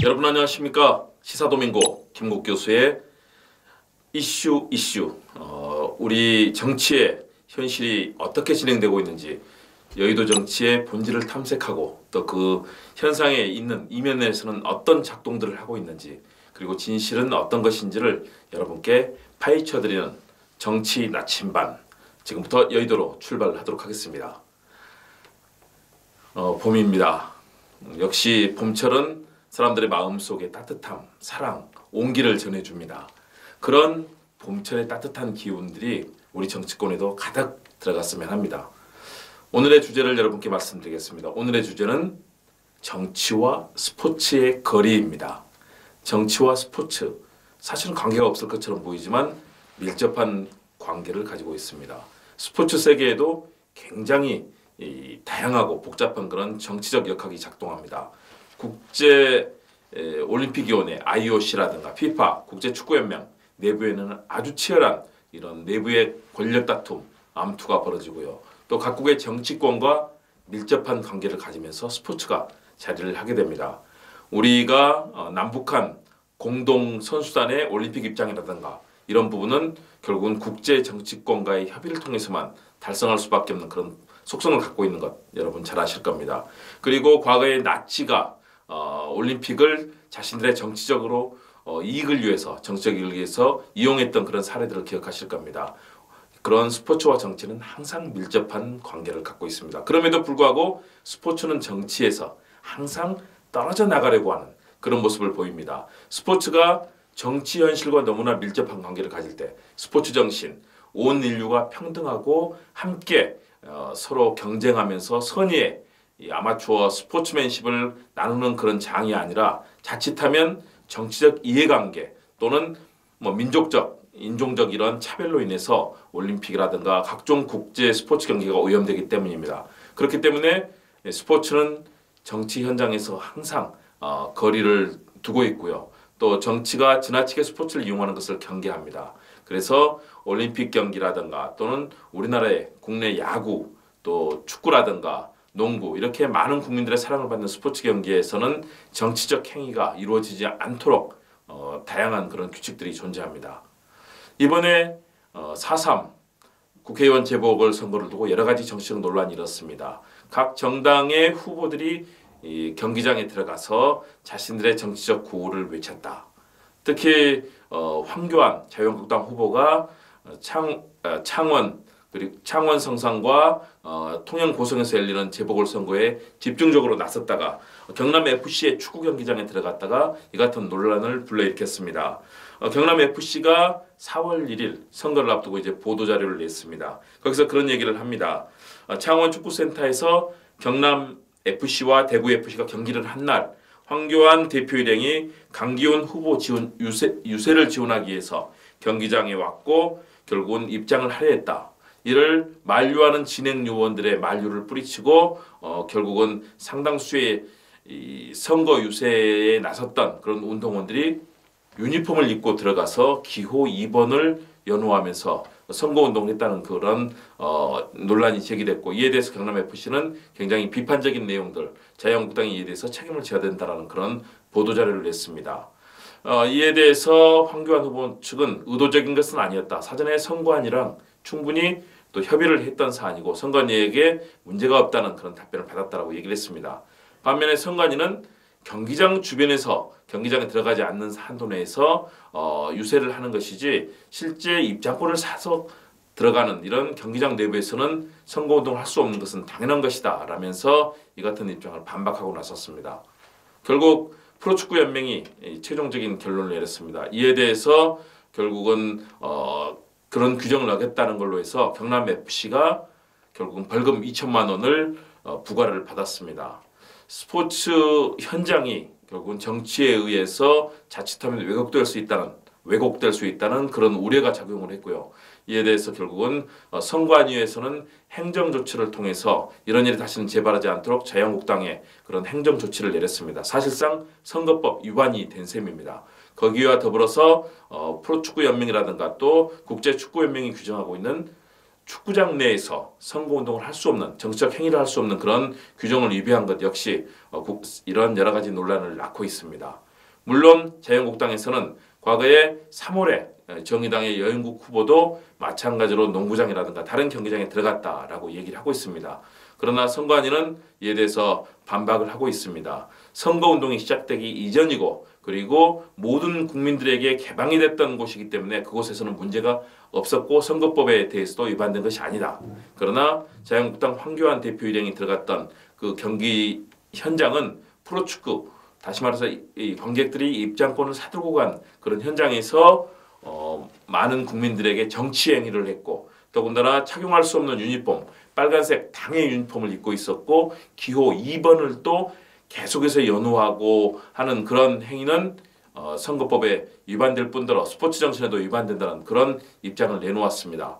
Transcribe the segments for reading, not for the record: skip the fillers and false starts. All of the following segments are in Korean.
여러분 안녕하십니까? 시사도민고 김국 교수의 이슈 우리 정치의 현실이 어떻게 진행되고 있는지, 여의도 정치의 본질을 탐색하고 또 그 현상에 있는 이면에서는 어떤 작동들을 하고 있는지, 그리고 진실은 어떤 것인지를 여러분께 파헤쳐드리는 정치 나침반, 지금부터 여의도로 출발하도록 하겠습니다. 봄입니다. 역시 봄철은 사람들의 마음속에 따뜻함, 사랑, 온기를 전해줍니다. 그런 봄철의 따뜻한 기운들이 우리 정치권에도 가득 들어갔으면 합니다. 오늘의 주제를 여러분께 말씀드리겠습니다. 오늘의 주제는 정치와 스포츠의 거리입니다. 정치와 스포츠, 사실은 관계가 없을 것처럼 보이지만 밀접한 관계를 가지고 있습니다. 스포츠 세계에도 굉장히 다양하고 복잡한 그런 정치적 역학이 작동합니다. 국제 올림픽위원회 IOC라든가 FIFA 국제축구연맹 내부에는 아주 치열한 이런 내부의 권력 다툼, 암투가 벌어지고요. 또 각국의 정치권과 밀접한 관계를 가지면서 스포츠가 자리를 하게 됩니다. 우리가 남북한 공동 선수단의 올림픽 입장이라든가 이런 부분은 결국은 국제 정치권과의 협의를 통해서만 달성할 수밖에 없는 그런 속성을 갖고 있는 것 여러분 잘 아실 겁니다. 그리고 과거에 나치가 올림픽을 자신들의 정치적으로 이익을 위해서, 정치적 이익을 위해서 이용했던 그런 사례들을 기억하실 겁니다. 그런 스포츠와 정치는 항상 밀접한 관계를 갖고 있습니다. 그럼에도 불구하고 스포츠는 정치에서 항상 떨어져 나가려고 하는 그런 모습을 보입니다. 스포츠가 정치 현실과 너무나 밀접한 관계를 가질 때 스포츠 정신, 온 인류가 평등하고 함께 서로 경쟁하면서 선의의 이 아마추어 스포츠맨십을 나누는 그런 장이 아니라 자칫하면 정치적 이해관계 또는 민족적, 인종적 이런 차별로 인해서 올림픽이라든가 각종 국제 스포츠 경기가 오염되기 때문입니다. 그렇기 때문에 스포츠는 정치 현장에서 항상 거리를 두고 있고요. 또 정치가 지나치게 스포츠를 이용하는 것을 경계합니다. 그래서 올림픽 경기라든가 또는 우리나라의 국내 야구, 또 축구라든가 농구, 이렇게 많은 국민들의 사랑을 받는 스포츠 경기에서는 정치적 행위가 이루어지지 않도록 다양한 그런 규칙들이 존재합니다. 이번에 4.3 국회의원 재보궐선거를 두고 여러 가지 정치적 논란이 일었습니다. 각 정당의 후보들이 이 경기장에 들어가서 자신들의 정치적 구호를 외쳤다. 특히 황교안 자유한국당 후보가 창원 그리고 창원 성산과 통영 고성에서 열리는 재보궐선거에 집중적으로 나섰다가 경남FC의 축구 경기장에 들어갔다가 이 같은 논란을 불러일으켰습니다. 경남FC가 4월 1일 선거를 앞두고 이제 보도자료를 냈습니다. 거기서 그런 얘기를 합니다. 창원 축구센터에서 경남FC와 대구FC가 경기를 한 날 황교안 대표 일행이 강기훈 후보 유세를 지원하기 위해서 경기장에 왔고 결국은 입장을 할애했다. 이를 만류하는 진행 요원들의 만류를 뿌리치고 결국은 상당수의 이 선거 유세에 나섰던 그런 운동원들이 유니폼을 입고 들어가서 기호 2번을 연호하면서 선거운동을 했다는 그런 논란이 제기됐고, 이에 대해서 경남FC는 굉장히 비판적인 내용들, 자유한국당이 이에 대해서 책임을 져야 된다는 그런 보도자료를 냈습니다. 이에 대해서 황교안 후보 측은 의도적인 것은 아니었다. 사전에 선관위랑 충분히 또 협의를 했던 사안이고 선관위에게 문제가 없다는 그런 답변을 받았다라고 얘기를 했습니다. 반면에 선관위는 경기장 주변에서 경기장에 들어가지 않는 한도 내에서 유세를 하는 것이지 실제 입장권을 사서 들어가는 이런 경기장 내부에서는 선거운동을 할 수 없는 것은 당연한 것이다 라면서 이 같은 입장을 반박하고 나섰습니다. 결국 프로축구연맹이 최종적인 결론을 내렸습니다. 이에 대해서 결국은 그런 규정을 어겼다는 걸로 해서 경남FC가 결국은 벌금 2천만 원을 부과를 받았습니다. 스포츠 현장이 결국은 정치에 의해서 자칫하면 왜곡될 수 있다는 그런 우려가 작용을 했고요. 이에 대해서 결국은 선관위에서는 행정 조치를 통해서 이런 일이 다시는 재발하지 않도록 자유한국당에 그런 행정 조치를 내렸습니다. 사실상 선거법 위반이 된 셈입니다. 거기와 더불어서 프로축구연맹이라든가 또 국제축구연맹이 규정하고 있는 축구장 내에서 선거운동을 할 수 없는, 정치적 행위를 할 수 없는 그런 규정을 위배한 것 역시 이런 여러 가지 논란을 낳고 있습니다. 물론 자유한국당에서는 과거에 3월에 정의당의 여인국 후보도 마찬가지로 농구장이라든가 다른 경기장에 들어갔다라고 얘기를 하고 있습니다. 그러나 선관위는 이에 대해서 반박을 하고 있습니다. 선거운동이 시작되기 이전이고 그리고 모든 국민들에게 개방이 됐던 곳이기 때문에 그곳에서는 문제가 없었고 선거법에 대해서도 위반된 것이 아니다. 그러나 자유한국당 황교안 대표 일행이 들어갔던 그 경기 현장은 프로축구, 다시 말해서 이 관객들이 입장권을 사들고 간 그런 현장에서 많은 국민들에게 정치 행위를 했고 더군다나 착용할 수 없는 유니폼, 빨간색 당의 유니폼을 입고 있었고 기호 2번을 또 계속해서 연호하고 하는 그런 행위는 선거법에 위반될 뿐더러 스포츠 정신에도 위반된다는 그런 입장을 내놓았습니다.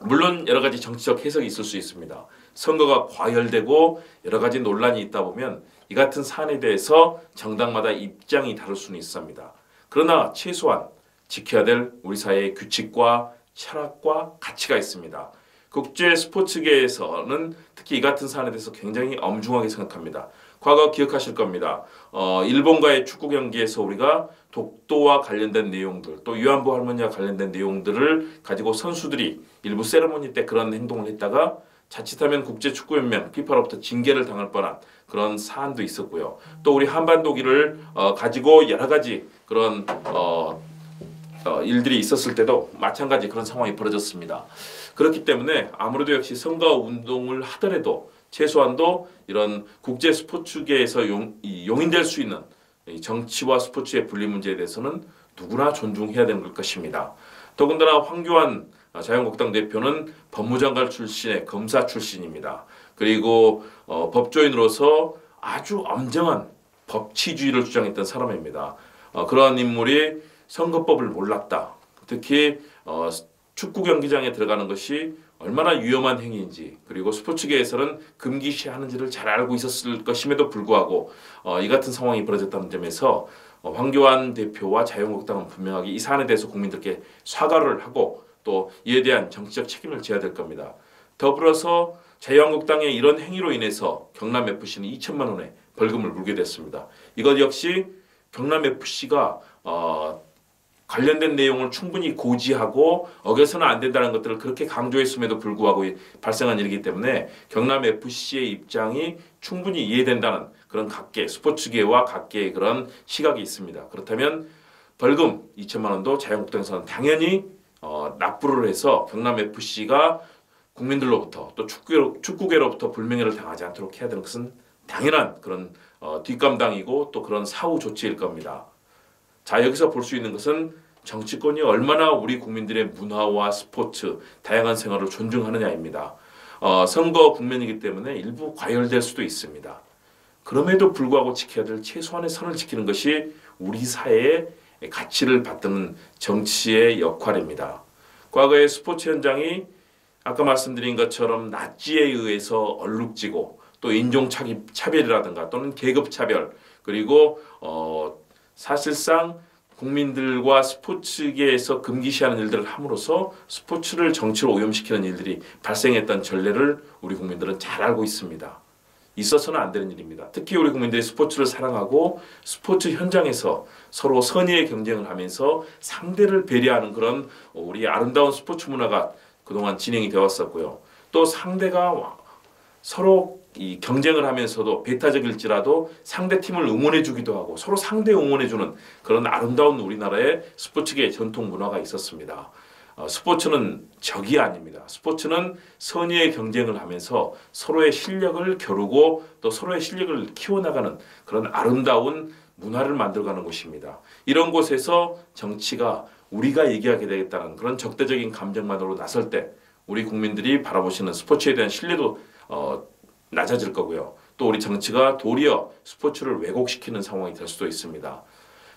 물론 여러 가지 정치적 해석이 있을 수 있습니다. 선거가 과열되고 여러 가지 논란이 있다 보면 이 같은 사안에 대해서 정당마다 입장이 다를 수는 있습니다. 그러나 최소한 지켜야 될 우리 사회의 규칙과 철학과 가치가 있습니다. 국제 스포츠계에서는 특히 이 같은 사안에 대해서 굉장히 엄중하게 생각합니다. 과거 기억하실 겁니다. 일본과의 축구 경기에서 우리가 독도와 관련된 내용들 또 위안부 할머니와 관련된 내용들을 가지고 선수들이 일부 세레모니 때 그런 행동을 했다가 자칫하면 국제축구연맹 피파로부터 징계를 당할 뻔한 그런 사안도 있었고요. 또 우리 한반도기를 가지고 여러 가지 그런 일들이 있었을 때도 마찬가지 그런 상황이 벌어졌습니다. 그렇기 때문에 아무래도 역시 선거 운동을 하더라도 최소한도 이런 국제 스포츠계에서 용인될 수 있는 정치와 스포츠의 분리 문제에 대해서는 누구나 존중해야 되는 것입니다. 더군다나 황교안 자유한국당 대표는 법무장관 출신의 검사 출신입니다. 그리고 법조인으로서 아주 엄정한 법치주의를 주장했던 사람입니다. 그러한 인물이 선거법을 몰랐다. 특히 축구 경기장에 들어가는 것이 얼마나 위험한 행위인지 그리고 스포츠계에서는 금기시하는지를 잘 알고 있었을 것임에도 불구하고 이 같은 상황이 벌어졌다는 점에서 황교안 대표와 자유한국당은 분명하게 이 사안에 대해서 국민들께 사과를 하고 또 이에 대한 정치적 책임을 져야 될 겁니다. 더불어서 자유한국당의 이런 행위로 인해서 경남FC는 2천만 원의 벌금을 물게 됐습니다. 이것 역시 경남FC가 관련된 내용을 충분히 고지하고 어겨서는 안 된다는 것들을 그렇게 강조했음에도 불구하고 발생한 일이기 때문에 경남FC의 입장이 충분히 이해된다는 그런 각계, 스포츠계와 각계의 그런 시각이 있습니다. 그렇다면 벌금 2천만 원도 자유한국당에서는 당연히 납부를 해서 경남FC가 국민들로부터 또 축구계로부터 불명예를 당하지 않도록 해야 되는 것은 당연한 그런 뒷감당이고 또 그런 사후 조치일 겁니다. 자, 여기서 볼 수 있는 것은 정치권이 얼마나 우리 국민들의 문화와 스포츠, 다양한 생활을 존중하느냐입니다. 선거 국면이기 때문에 일부 과열될 수도 있습니다. 그럼에도 불구하고 지켜야 될 최소한의 선을 지키는 것이 우리 사회의 가치를 받드는 정치의 역할입니다. 과거의 스포츠 현장이 아까 말씀드린 것처럼 나치에 의해서 얼룩지고 또 인종차별이라든가 또는 계급차별 그리고 사실상 국민들과 스포츠계에서 금기시하는 일들을 함으로써 스포츠를 정치로 오염시키는 일들이 발생했던 전례를 우리 국민들은 잘 알고 있습니다. 있어서는 안 되는 일입니다. 특히 우리 국민들이 스포츠를 사랑하고 스포츠 현장에서 서로 선의의 경쟁을 하면서 상대를 배려하는 그런 우리 아름다운 스포츠 문화가 그동안 진행이 되었었고요. 또 상대가 서로 이 경쟁을 하면서도 배타적일지라도 상대팀을 응원해주기도 하고 서로 상대 응원해주는 그런 아름다운 우리나라의 스포츠계의 전통 문화가 있었습니다. 스포츠는 적이 아닙니다. 스포츠는 선의의 경쟁을 하면서 서로의 실력을 겨루고 또 서로의 실력을 키워나가는 그런 아름다운 문화를 만들어가는 곳입니다. 이런 곳에서 정치가 우리가 얘기하게 되겠다는 그런 적대적인 감정만으로 나설 때 우리 국민들이 바라보시는 스포츠에 대한 신뢰도 낮아질 거고요. 또 우리 정치가 도리어 스포츠를 왜곡시키는 상황이 될 수도 있습니다.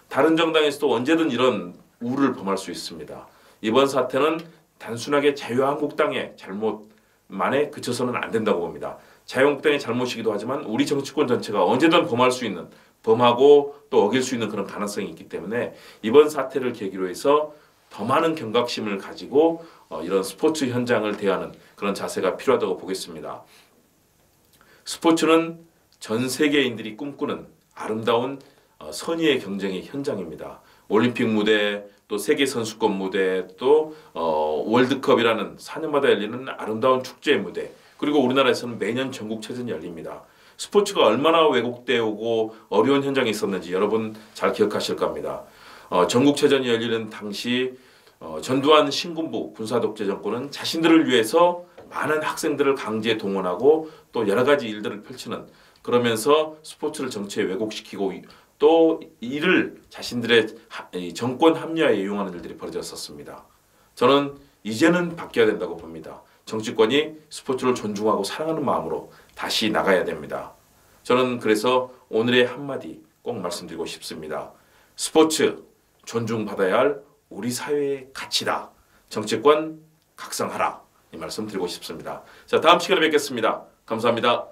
다른 정당에서도 언제든 이런 우를 범할 수 있습니다. 이번 사태는 단순하게 자유한국당의 잘못만에 그쳐서는 안 된다고 봅니다. 자유한국당의 잘못이기도 하지만 우리 정치권 전체가 언제든 범할 수 있는, 범하고 또 어길 수 있는 그런 가능성이 있기 때문에 이번 사태를 계기로 해서 더 많은 경각심을 가지고 이런 스포츠 현장을 대하는 그런 자세가 필요하다고 보겠습니다. 스포츠는 전 세계인들이 꿈꾸는 아름다운 선의의 경쟁의 현장입니다. 올림픽 무대, 또 세계 선수권 무대, 또 월드컵이라는 4년마다 열리는 아름다운 축제의 무대, 그리고 우리나라에서는 매년 전국체전이 열립니다. 스포츠가 얼마나 왜곡되어 오고 어려운 현장이 있었는지 여러분 잘 기억하실 겁니다. 전국체전이 열리는 당시 전두환 신군부 군사독재 정권은 자신들을 위해서 많은 학생들을 강제 동원하고 또 여러 가지 일들을 펼치는, 그러면서 스포츠를 정치에 왜곡시키고 또 이를 자신들의 정권 합리화에 이용하는 일들이 벌어졌었습니다. 저는 이제는 바뀌어야 된다고 봅니다. 정치권이 스포츠를 존중하고 사랑하는 마음으로 다시 나가야 됩니다. 저는 그래서 오늘의 한마디 꼭 말씀드리고 싶습니다. 스포츠 존중받아야 할 우리 사회의 가치다. 정치권 각성하라. 이 말씀 드리고 싶습니다. 자, 다음 시간에 뵙겠습니다. 감사합니다.